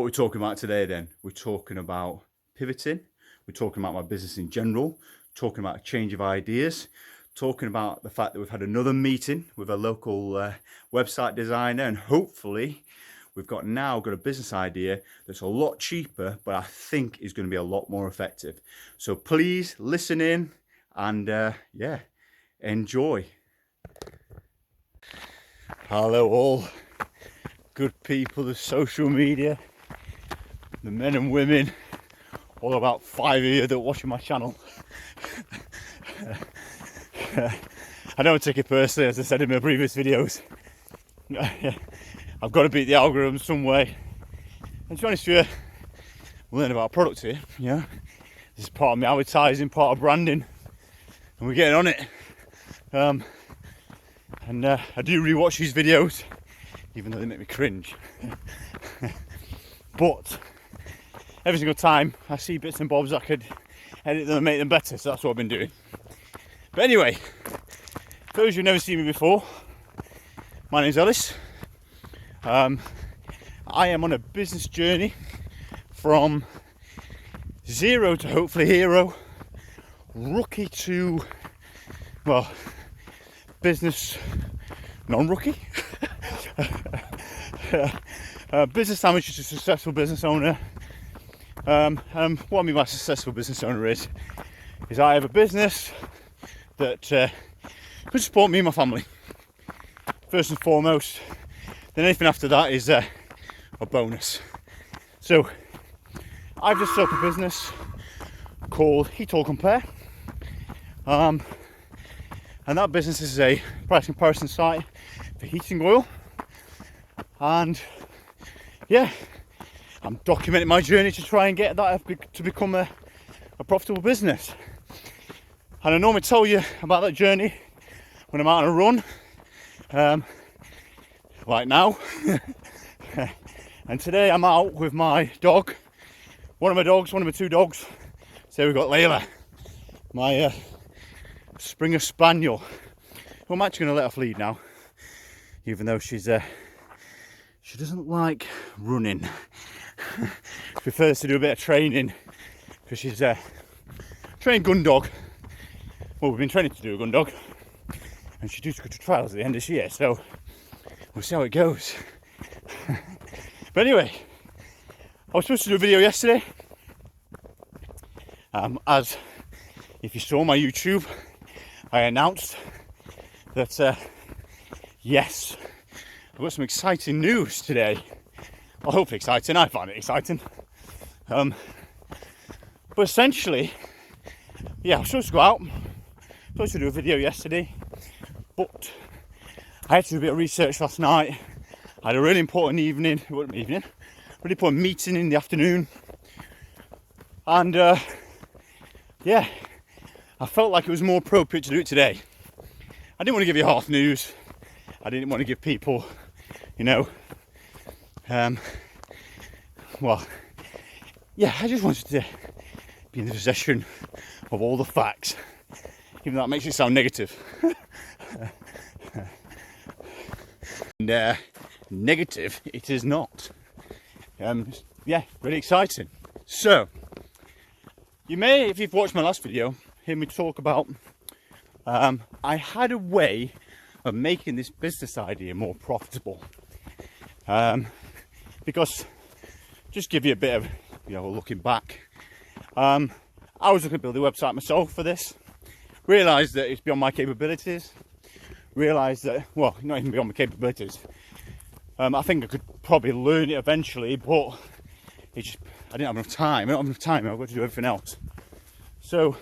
What we're talking about today then, we're talking about pivoting, we're talking about my business in general, talking about a change of ideas, talking about the fact that we've had another meeting with a local website designer, and hopefully we've got a business idea that's a lot cheaper, but I think is going to be a lot more effective. So please listen in and yeah, enjoy. Hello all good people of social media, the men and women, all about 5 of you that are watching my channel. I don't take it personally, as I said in my previous videos. I've got to beat the algorithm some way. And to be honest with you, we're learning about a product here, you know. This is part of my advertising, part of branding, and we're getting on it. I do re-watch these videos, even though they make me cringe. But every single time I see bits and bobs, I could edit them and make them better, so that's what I've been doing. But anyway, for those who've never seen me before, my name's Ellis. I am on a business journey from zero to hopefully hero, rookie to, well, business non-rookie. Business amateur to successful business owner. What I mean by successful business owner is I have a business that could support me and my family first and foremost. Then anything after that is a bonus. So I've just set up a business called HeatOilCompare, and that business is a price comparison site for heating oil. And yeah, I'm documenting my journey to try and get that to become a profitable business. And I normally tell you about that journey when I'm out on a run, like now. And today I'm out with my dog, one of my two dogs. So we've got Layla, my Springer Spaniel, who I'm actually going to let off lead now, even though she doesn't like running. She prefers to do a bit of training because she's a trained gun dog. Well, we've been training to do a gun dog, and she's due to go to trials at the end of this year, so we'll see how it goes. But anyway, I was supposed to do a video yesterday, as if you saw my YouTube, I announced that yes, I've got some exciting news today. Well, hopefully exciting. I find it exciting. But essentially, yeah, I was supposed to go out, supposed to do a video yesterday, but I had to do a bit of research last night. I had a really important really important meeting in the afternoon, and yeah, I felt like it was more appropriate to do it today. I didn't want to give you half news. I didn't want to give people, you know, well, yeah, I just wanted to be in the possession of all the facts, even though that makes it sound negative. And negative it is not. Yeah, really exciting. So, you may, if you've watched my last video, hear me talk about I had a way of making this business idea more profitable. Because, just give you a bit of, you know, looking back. I was looking to build a website myself for this. Realised that it's beyond my capabilities. Realised that, well, not even beyond my capabilities. I think I could probably learn it eventually, but I didn't have enough time. I don't have enough time. I've got to do everything else. So,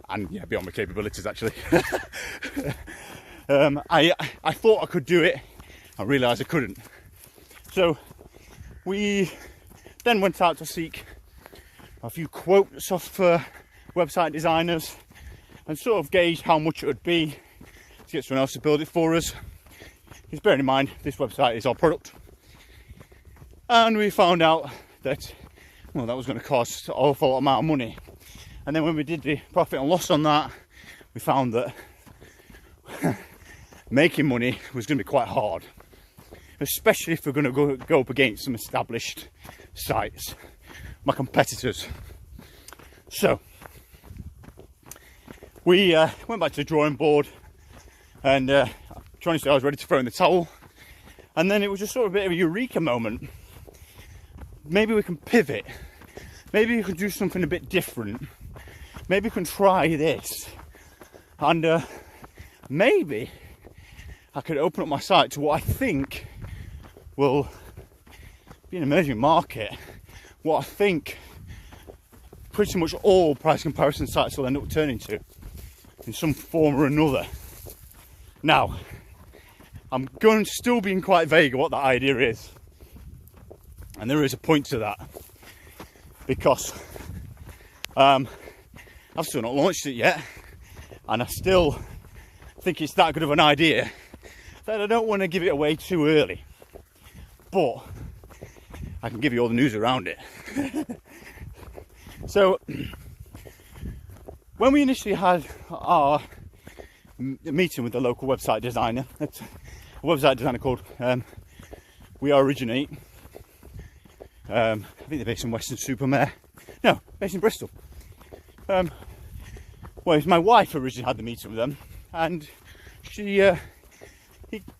and yeah, beyond my capabilities actually. I thought I could do it. I realised I couldn't. So we then went out to seek a few quotes off website designers and sort of gauge how much it would be to get someone else to build it for us. Because bearing in mind, this website is our product. And we found out that, well, that was going to cost an awful amount of money. And then when we did the profit and loss on that, we found that making money was going to be quite hard. especially if we're going to go up against some established sites, my competitors. So we went back to the drawing board, and trying to say I was ready to throw in the towel, and then it was just sort of a bit of a eureka moment. Maybe we can pivot, maybe we can do something a bit different, maybe we can try this, and maybe I could open up my site to what I think will be an emerging market, what I think pretty much all price comparison sites will end up turning to in some form or another. Now, I'm going to still being quite vague of what that idea is, and there is a point to that, because I've still not launched it yet, and I still think it's that good of an idea that I don't want to give it away too early, but I can give you all the news around it. So when we initially had our meeting with the local website designer, it's a website designer called We Are Originate. I think they're based in Weston-super-Mare. No, based in Bristol. Well, it's my wife originally had the meeting with them, and she,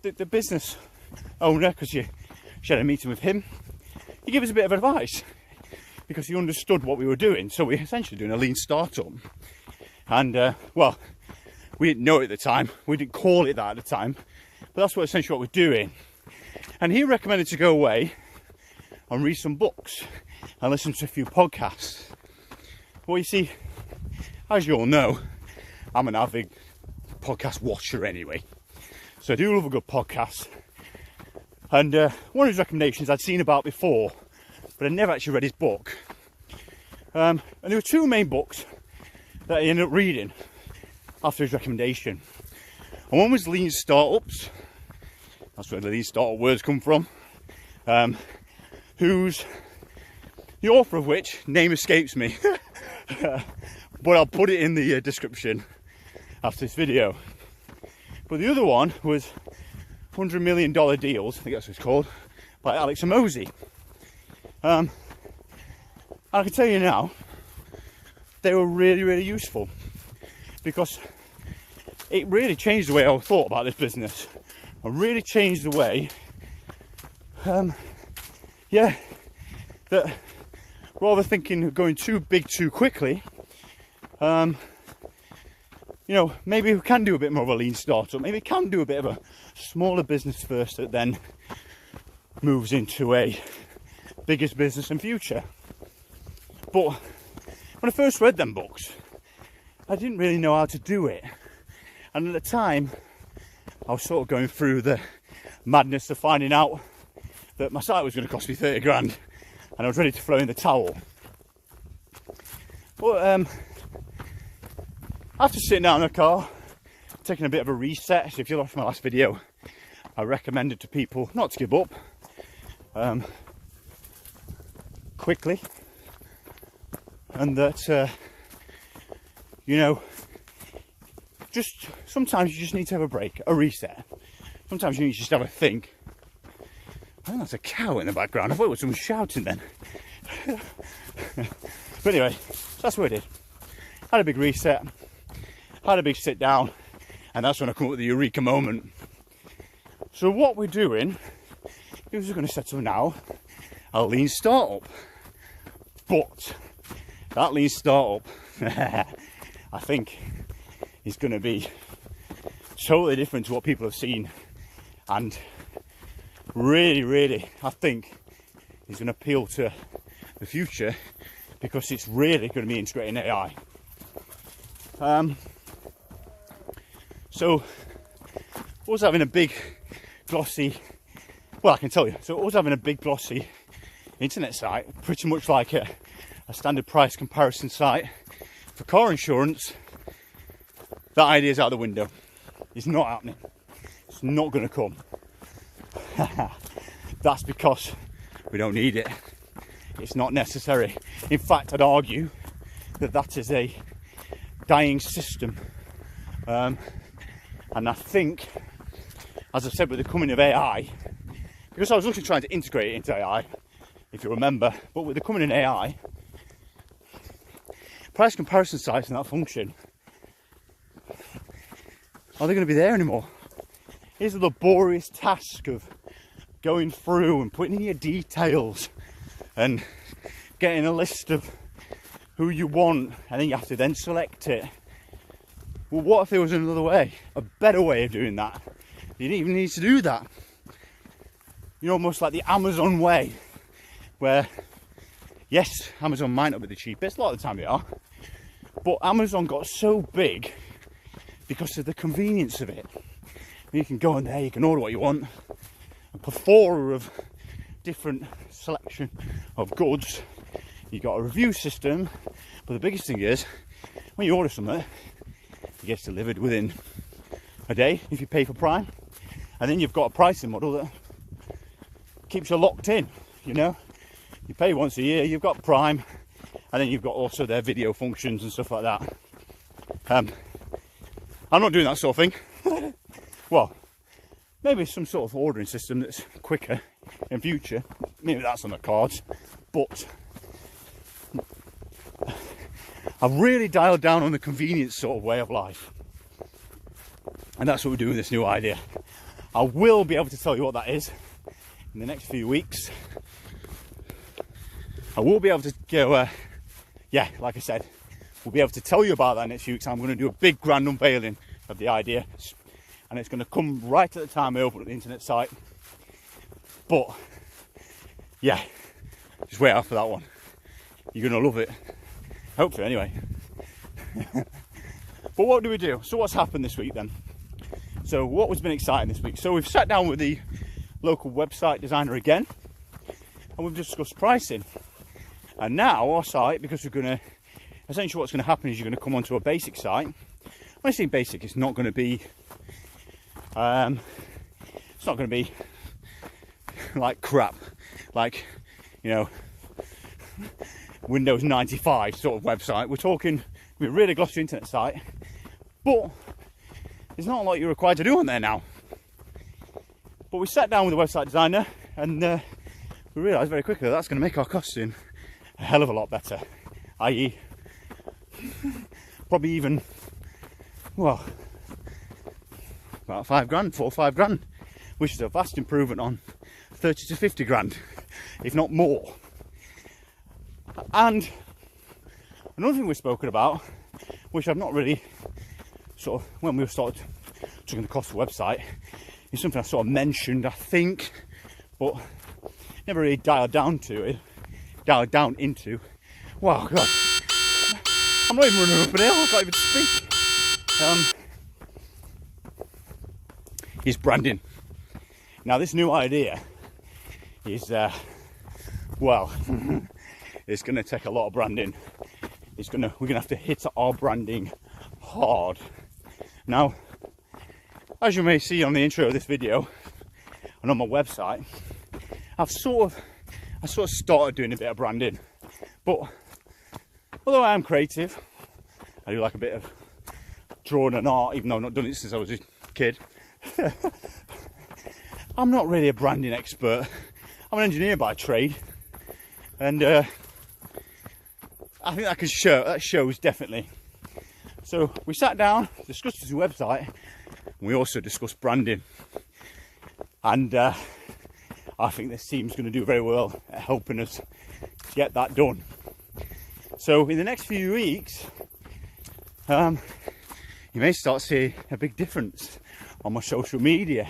the business owner, because she had a meeting with him, he gave us a bit of advice because he understood what we were doing. So we're essentially doing a lean startup, and well, we didn't know it at the time, we didn't call it that at the time, but that's essentially what we're doing. And he recommended to go away and read some books and listen to a few podcasts. Well, you see, as you all know, I'm an avid podcast watcher anyway, so I do love a good podcast. And one of his recommendations I'd seen about before, but I'd never actually read his book. And there were two main books that I ended up reading after his recommendation. And one was Lean Startups. That's where the Lean Startup words come from. Who's the author of which, name escapes me. But I'll put it in the description after this video. But the other one was $100 Million Deals, I think that's what it's called, by Alex Hormozi. And I can tell you now, they were really, really useful, because it really changed the way I thought about this business, and really changed the way, that rather thinking of going too big too quickly, you know, maybe we can do a bit more of a lean startup, maybe we can do a bit of a smaller business first that then moves into a biggest business in future. But when I first read them books, I didn't really know how to do it, and at the time I was sort of going through the madness of finding out that my site was going to cost me 30 grand and I was ready to throw in the towel. But after sitting down in the car, taking a bit of a reset, so if you watched my last video, I recommended to people not to give up quickly, and that you know, just sometimes you just need to have a break, a reset. Sometimes you need to just have a think. I think that's a cow in the background. I thought it was someone shouting then. But anyway, so that's what I did. Had a big reset, had a big sit down, and that's when I come up with the eureka moment. So what we're doing is we're going to set up now a lean startup. But that lean startup, I think, is going to be totally different to what people have seen, and really, really, I think is going to appeal to the future, because it's really going to be integrating AI. So I was having a big glossy, well, I can tell you, so I was having a big glossy internet site, pretty much like a standard price comparison site for car insurance. That idea's out the window. It's not happening. It's not going to come. That's because we don't need it. It's not necessary. In fact, I'd argue that that is a dying system. And I think, as I said, with the coming of AI, because I was looking trying to integrate it into AI, if you remember, but with the coming in AI, price comparison sites and that function, are they going to be there anymore? Is the laborious task of going through and putting in your details and getting a list of who you want, and then you have to then select it. Well, what if there was another way, a better way of doing that? You didn't even need to do that. You know, almost like the Amazon way, where, yes, Amazon might not be the cheapest, a lot of the time they are, but Amazon got so big because of the convenience of it. You can go in there, you can order what you want, a plethora of different selection of goods. You got a review system, but the biggest thing is, when you order something, it gets delivered within a day if you pay for Prime, and then you've got a pricing model that keeps you locked in. You know, you pay once a year, you've got Prime, and then you've got also their video functions and stuff like that. I'm not doing that sort of thing. Well, maybe some sort of ordering system that's quicker in future. Maybe that's on the cards, but I've really dialed down on the convenience sort of way of life, and that's what we're doing with this new idea. I will be able to tell you what that is in the next few weeks. I will be able to go, yeah, like I said, we'll be able to tell you about that next few weeks. I'm going to do a big grand unveiling of the idea, and it's going to come right at the time I open up the internet site. But yeah, just wait out for that one. You're going to love it, hopefully anyway. But what do we do? So what's happened this week then? So what has been exciting this week? So we've sat down with the local website designer again, and we've discussed pricing. And now our site, because we're going to, essentially what's going to happen is you're going to come onto a basic site. When I say basic, it's not going to be like crap, like, you know, Windows 95 sort of website. We're talking a really glossy internet site, but there's not a lot you're required to do on there now. But we sat down with the website designer, and we realised very quickly that's going to make our costing a hell of a lot better, i.e. probably even, well, about 5 grand, 4 or 5 grand, which is a vast improvement on 30 to 50 grand, if not more. And another thing we've spoken about, which I've not really sort of, when we started talking the cost of the website, is something I sort of mentioned, I think, but never really dialed down into. Wow, God, I'm not even running up an hill, I can't even speak. Is branding. Now this new idea is, well, it's going to take a lot of branding. We're going to have to hit our branding hard. Now, as you may see on the intro of this video and on my website, I sort of started doing a bit of branding, but although I am creative, I do like a bit of drawing and art, even though I've not done it since I was a kid. I'm not really a branding expert. I'm an engineer by trade, and I think that shows definitely. So we sat down, discussed this website, and we also discussed branding, and I think this team's going to do very well at helping us get that done. So in the next few weeks, you may start seeing a big difference on my social media,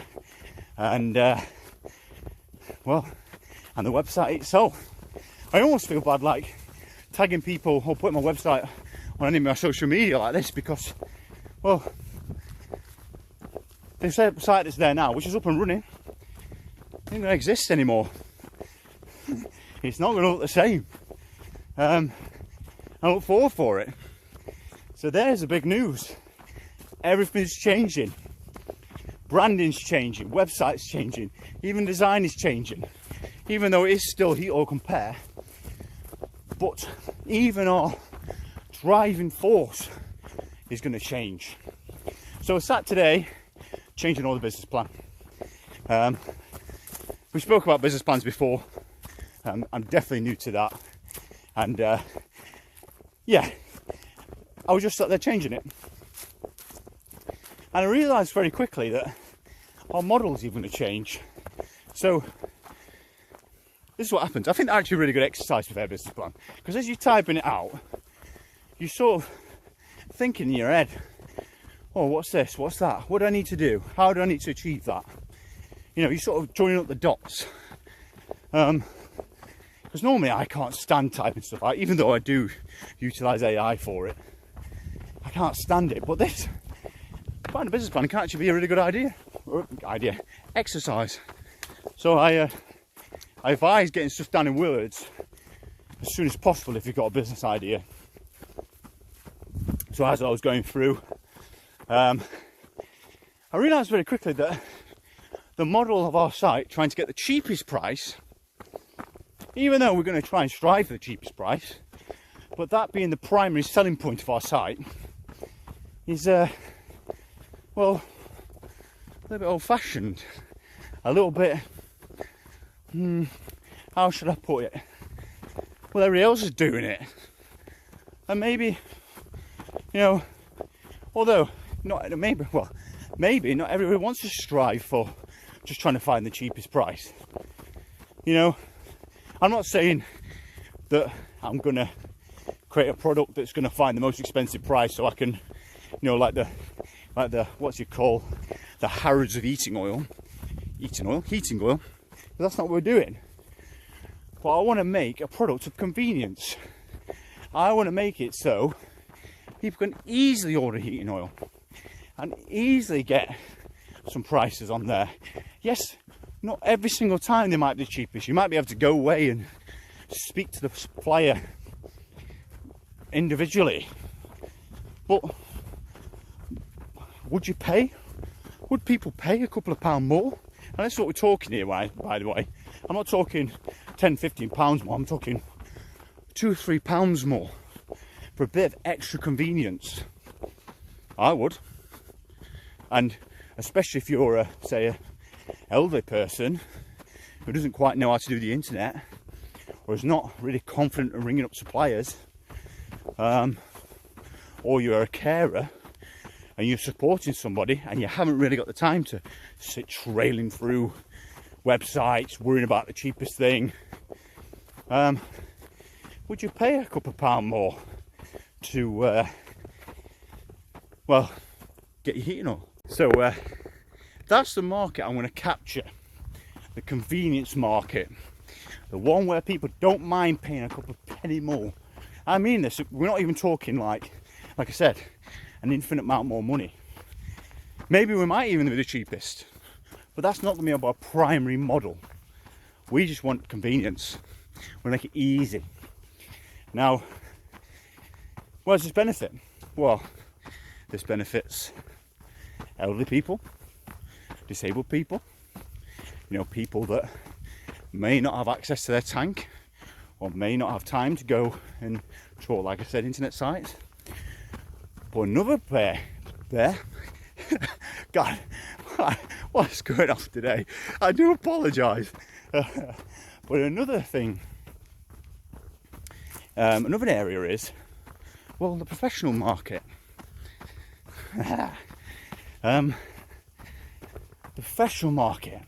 and well, and the website itself. I almost feel bad like tagging people or putting my website on any of my social media like this, because, well, the site that's there now, which is up and running, isn't going to exist anymore. It's not going to look the same. I look forward for it. So there's the big news. Everything's changing. Branding's changing, website's changing, even design is changing. Even though it is still HeatOilCompare, but even our driving force is going to change. So I sat today changing all the business plan. we spoke about business plans before. I'm definitely new to that, and yeah, I was just sat there changing it, and I realised very quickly that our model is even going to change. So this is what happens. I think that's actually a really good exercise for their business plan, because as you're typing it out, you sort of thinking in your head, oh, what's this, what's that, what do I need to do, how do I need to achieve that? You know, you sort of joining up the dots. Because normally I can't stand typing stuff out, even though I do utilise AI for it. I can't stand it, but this, finding a business plan can actually be a really good exercise. So I advise getting stuff down in words as soon as possible if you've got a business idea. So as I was going through, I realised very quickly that the model of our site, trying to get the cheapest price, even though we're going to try and strive for the cheapest price, but that being the primary selling point of our site, is well, a little bit old-fashioned, a little bit, how should I put it? Well, everybody else is doing it, and maybe, you know, although maybe not everybody wants to strive for just trying to find the cheapest price. You know, I'm not saying that I'm gonna create a product that's gonna find the most expensive price so I can, you know, like the what's it called, the Harrods of heating oil, but that's not what we're doing. But I want to make a product of convenience. I want to make it so people can easily order heating oil and easily get some prices on there. Yes, not every single time they might be the cheapest. You might be able to go away and speak to the supplier individually. But would you pay? Would people pay a couple of pounds more? And that's what we're talking here, by the way. I'm not talking £10-15 more. I'm talking £2 or £3 more for a bit of extra convenience. I would. And especially if you're say a elderly person who doesn't quite know how to do the internet, or is not really confident in ringing up suppliers, or you're a carer and you're supporting somebody and you haven't really got the time to sit trailing through websites worrying about the cheapest thing, would you pay a couple of pounds more to well, get your heating oil? So that's the market I'm going to capture, the convenience market, the one where people don't mind paying a couple of penny more. I mean this, we're not even talking like I said, an infinite amount more money. Maybe we might even be the cheapest, but that's not going to be our primary model. We just want convenience. We make it easy. Now, what does this benefit? Well, this benefits elderly people, disabled people, you know, people that may not have access to their tank or may not have time to go and trawl, like I said, internet sites. But another pair there, God, what's going on today? I do apologise. But another thing, another area is, well, the professional market. The professional market,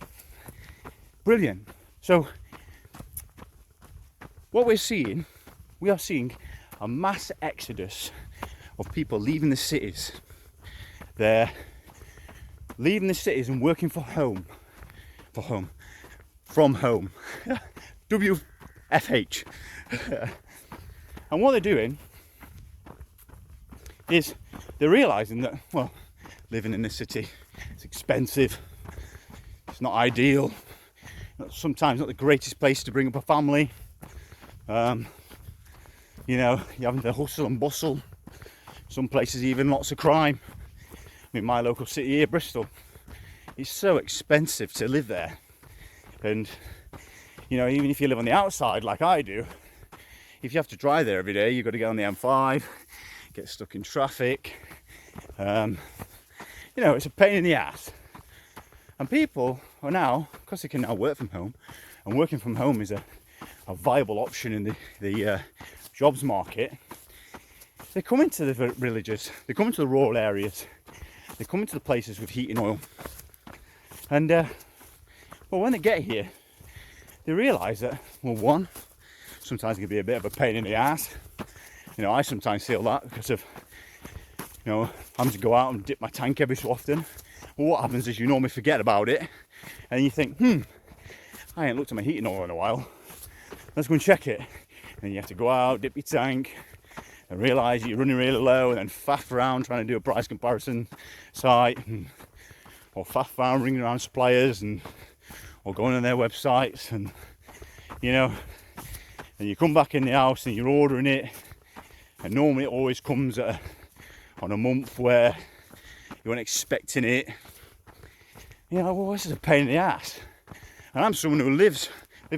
brilliant. So what we are seeing a mass exodus of people leaving the cities. They're leaving the cities and working from home. WFH. And what they're doing is they're realising that, well, living in the city, it's expensive, it's not ideal, sometimes not the greatest place to bring up a family. You know, you're having to hustle and bustle. Some places even lots of crime. I mean, my local city here, Bristol, it's so expensive to live there. And, you know, even if you live on the outside like I do, if you have to drive there every day, you've got to get on the M5, get stuck in traffic. You know, it's a pain in the ass. And people are now, because they can now work from home, and working from home is a viable option in the jobs market, they come into the villages, they come into the rural areas, they come into the places with heating oil. And well, when they get here, they realise that, well, one, sometimes it can be a bit of a pain in the ass. You know, I sometimes feel that because of, you know, having to go out and dip my tank every so often. Well, what happens is you normally forget about it, and you think, I ain't looked at my heating oil in a while. Let's go and check it. And you have to go out, dip your tank, and realise you're running really low, and then faff around trying to do a price comparison site, or faff around ringing around suppliers, or going on their websites, and you know, and you come back in the house and you're ordering it, and normally it always comes on a month where you weren't expecting it. You know, well, this is a pain in the ass. And I'm someone who lived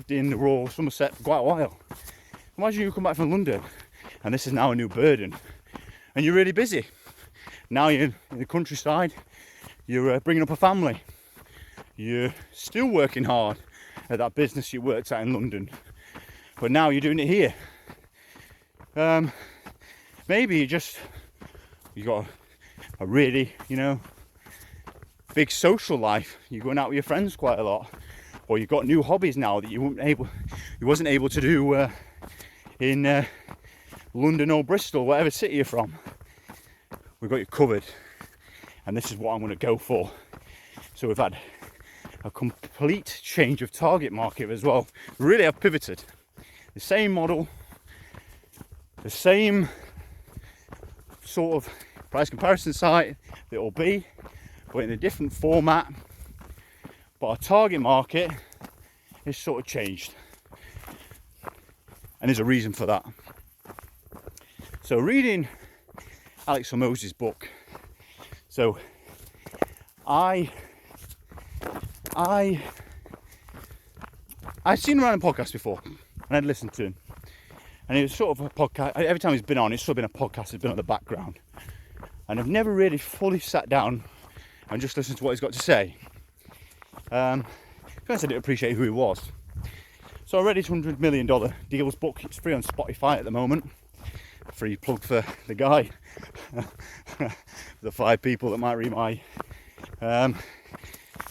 in the rural Somerset for quite a while. Imagine you come back from London and this is now a new burden, and you're really busy. Now you're in the countryside, you're bringing up a family, you're still working hard at that business you worked at in London, but now you're doing it here. Maybe you got a really, you know, big social life. You're going out with your friends quite a lot, or you've got new hobbies now that you wasn't able to do in London or Bristol, whatever city you're from. We've got you covered, and this is what I'm going to go for. So we've had a complete change of target market as well. We really have pivoted. The same model, the same sort of price comparison site that will be, but in a different format. But our target market is sort of changed, and there's a reason for that. So reading Alex Hormoz's book, so I've seen him around a podcast before, and I'd listened to him, and it was sort of a podcast. Every time he's been on, it's sort of been a podcast that's been on the background, and I've never really fully sat down and just listened to what he's got to say. I didn't appreciate who he was. So I read his $100 million deals book. It's free on Spotify at the moment. Free plug for the guy. The 5 people that might read my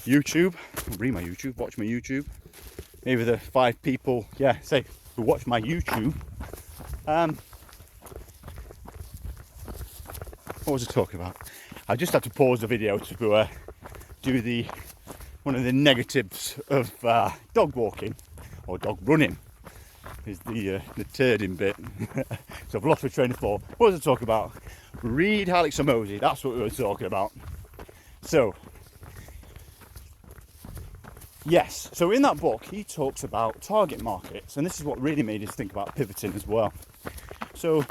YouTube. Read my YouTube, watch my YouTube. Maybe the 5 people, who watch my YouTube. What was I talking about? I just had to pause the video to do one of the negatives of dog walking, or dog running, is the turding bit. So I've lost my train of thought. What was I talking about? Read Alex Hormozi, that's what we were talking about. So, yes, so in that book he talks about target markets, and this is what really made us think about pivoting as well. So,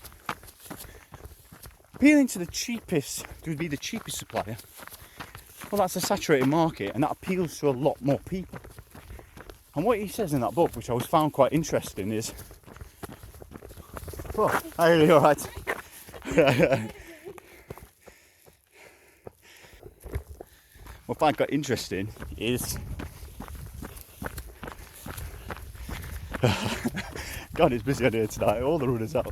appealing to the cheapest supplier, well, that's a saturated market, and that appeals to a lot more people. And what he says in that book, which I found quite interesting, is, oh, are you all right? What I find quite interesting is, God, it's busy out here tonight. All the runners out.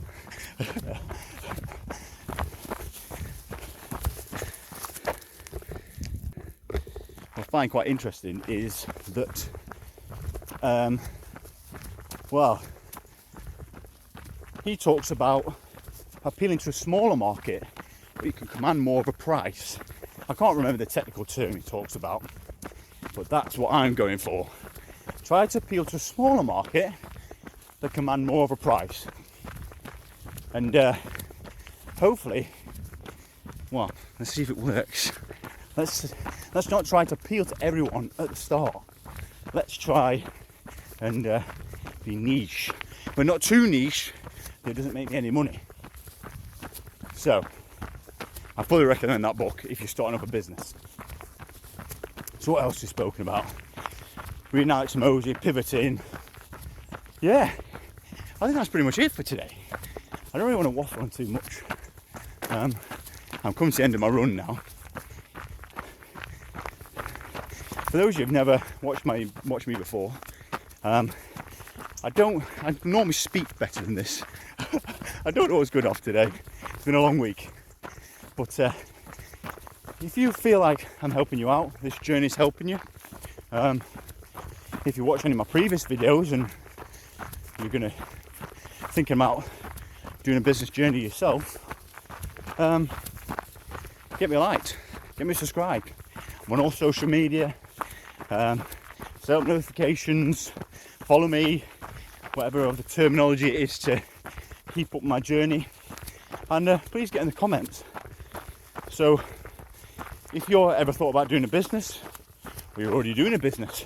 What I find quite interesting is that, he talks about appealing to a smaller market where you can command more of a price. I can't remember the technical term he talks about, but that's what I'm going for. Try to appeal to a smaller market that command more of a price. And hopefully, well, let's see if it works. Let's not try to appeal to everyone at the start. Let's try and be niche, but not too niche that it doesn't make me any money. So I fully recommend that book if you're starting up a business. So what else is spoken about? Reading Alex Hormozi, pivoting. Yeah, I think that's pretty much it for today. I don't really want to waffle on too much. I'm coming to the end of my run now. For those of you who've never watched me before, I normally speak better than this. I don't always good off today. It's been a long week. But if you feel like I'm helping you out, this journey's helping you, if you watch any of my previous videos and you're going to thinking about doing a business journey yourself, get me liked, get me subscribed. I'm on all social media, set up notifications, follow me, whatever other terminology it is to keep up my journey, and please get in the comments. So if you're ever thought about doing a business, or you're already doing a business,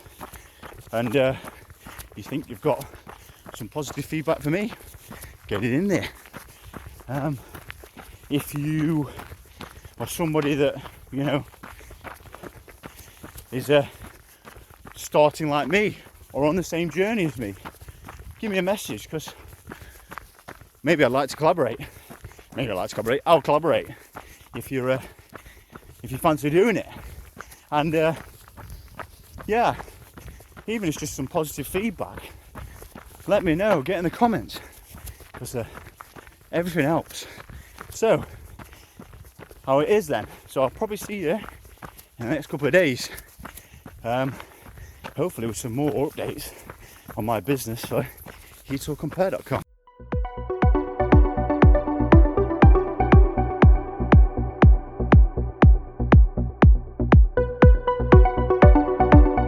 and you think you've got some positive feedback for me, get it in there. If you are somebody that, you know, is starting like me or on the same journey as me, give me a message, because maybe I'd like to collaborate. I'll collaborate if you fancy doing it. And yeah, even if it's just some positive feedback, let me know, get in the comments, because everything helps. So how it is then, so I'll probably see you in the next couple of days, hopefully with some more updates on my business for HeatOilCompareUK.com.